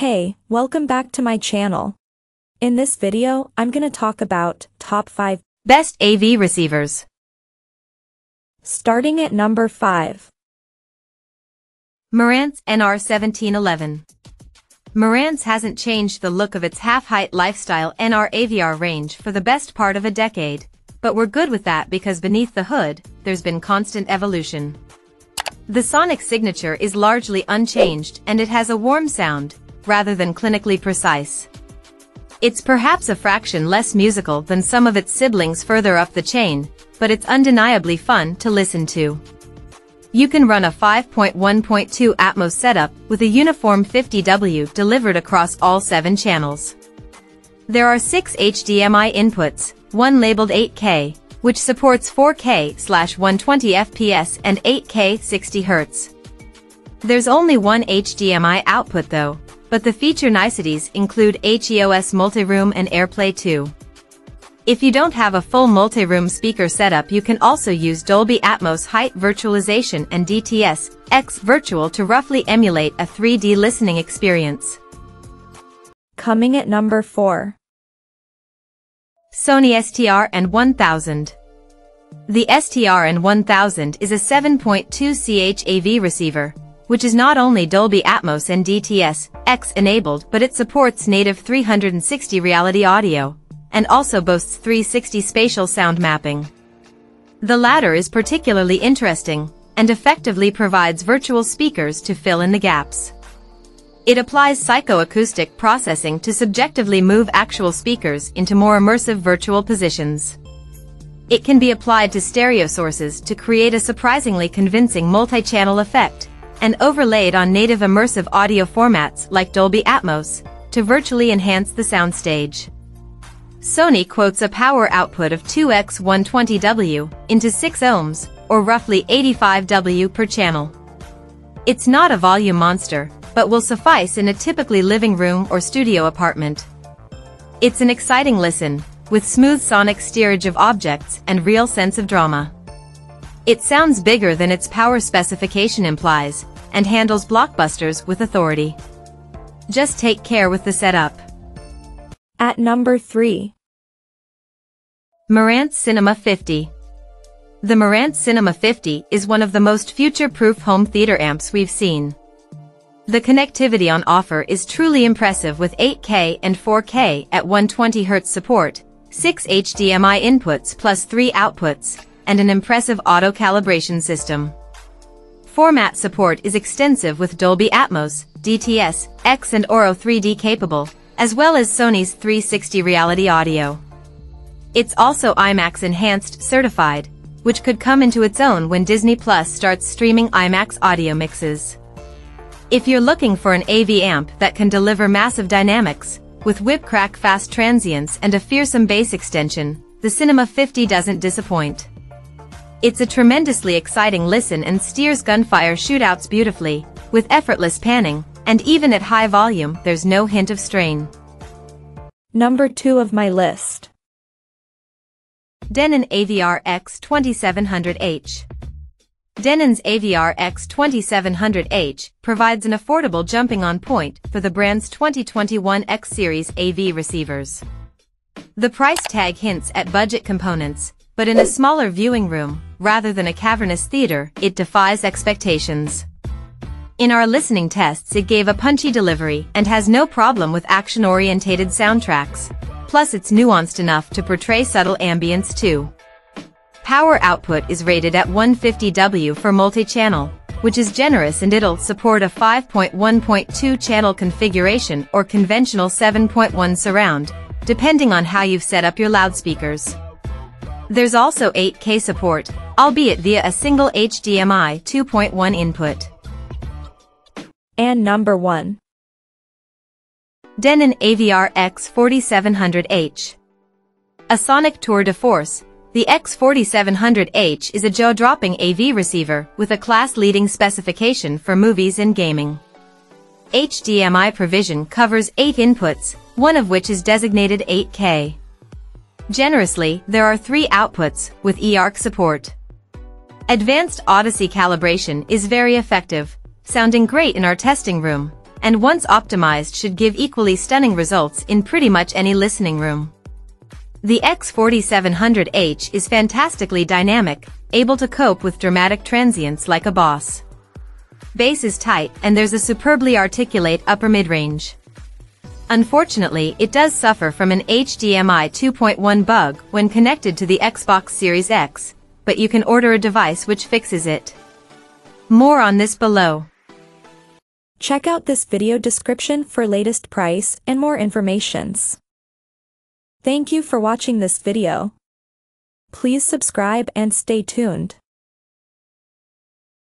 Hey, welcome back to my channel. In this video, I'm gonna talk about top 5 best AV receivers. Starting at number 5. Marantz NR1711. Marantz hasn't changed the look of its half-height lifestyle NR AVR range for the best part of a decade, but we're good with that because beneath the hood, there's been constant evolution. The sonic signature is largely unchanged and it has a warm sound, rather than clinically precise. It's perhaps a fraction less musical than some of its siblings further up the chain, but it's undeniably fun to listen to. You can run a 5.1.2 Atmos setup with a uniform 50W delivered across all 7 channels. There are 6 HDMI inputs, one labeled 8K, which supports 4K/120 FPS and 8K 60 Hz. There's only one HDMI output though, but the feature niceties include HEOS multi-room and AirPlay 2. If you don't have a full multi-room speaker setup, you can also use Dolby Atmos height virtualization and DTS-X virtual to roughly emulate a 3D listening experience. Coming at number 4. Sony STR-N1000. The STR-N1000 is a 7.2 CH AV receiver, which is not only Dolby Atmos and DTS-X enabled, but it supports native 360 reality audio, and also boasts 360 spatial sound mapping. The latter is particularly interesting, and effectively provides virtual speakers to fill in the gaps. It applies psychoacoustic processing to subjectively move actual speakers into more immersive virtual positions. It can be applied to stereo sources to create a surprisingly convincing multi-channel effect, and overlaid on native immersive audio formats like Dolby Atmos, to virtually enhance the soundstage. Sony quotes a power output of 2x120W into 6 ohms, or roughly 85W per channel. It's not a volume monster, but will suffice in a typically living room or studio apartment. It's an exciting listen, with smooth sonic steerage of objects and real sense of drama. It sounds bigger than its power specification implies, and handles blockbusters with authority. Just take care with the setup. At number 3. Marantz Cinema 50. The Marantz Cinema 50 is one of the most future-proof home theater amps we've seen. The connectivity on offer is truly impressive with 8K and 4K at 120 Hz support, 6 HDMI inputs plus 3 outputs, and an impressive auto-calibration system. Format support is extensive with Dolby Atmos, DTS-X and Auro 3D capable, as well as Sony's 360 reality audio. It's also IMAX Enhanced certified, which could come into its own when Disney Plus starts streaming IMAX audio mixes. If you're looking for an AV amp that can deliver massive dynamics, with whip-crack fast transients and a fearsome bass extension, the Cinema 50 doesn't disappoint. It's a tremendously exciting listen and steers gunfire shootouts beautifully, with effortless panning, and even at high volume there's no hint of strain. Number 2 of my list. Denon AVR X2700H. Denon's AVR X2700H provides an affordable jumping-on point for the brand's 2021 X Series AV receivers. The price tag hints at budget components, but in a smaller viewing room, rather than a cavernous theater, it defies expectations. In our listening tests, it gave a punchy delivery and has no problem with action-orientated soundtracks, plus it's nuanced enough to portray subtle ambience too. Power output is rated at 150W for multi-channel, which is generous, and it'll support a 5.1.2 channel configuration or conventional 7.1 surround, depending on how you've set up your loudspeakers. There's also 8K support, albeit via a single HDMI 2.1 input. And number 1. Denon AVR X4700H. A sonic tour de force, the X4700H is a jaw-dropping AV receiver with a class-leading specification for movies and gaming. HDMI provision covers 8 inputs, one of which is designated 8K. Generously, there are 3 outputs, with eARC support. Advanced Odyssey calibration is very effective, sounding great in our testing room, and once optimized should give equally stunning results in pretty much any listening room. The X4700H is fantastically dynamic, able to cope with dramatic transients like a boss. Bass is tight and there's a superbly articulate upper mid-range. Unfortunately, it does suffer from an HDMI 2.1 bug when connected to the Xbox Series X, but you can order a device which fixes it. More on this below. Check out this video description for latest price and more informations. Thank you for watching this video. Please subscribe and stay tuned.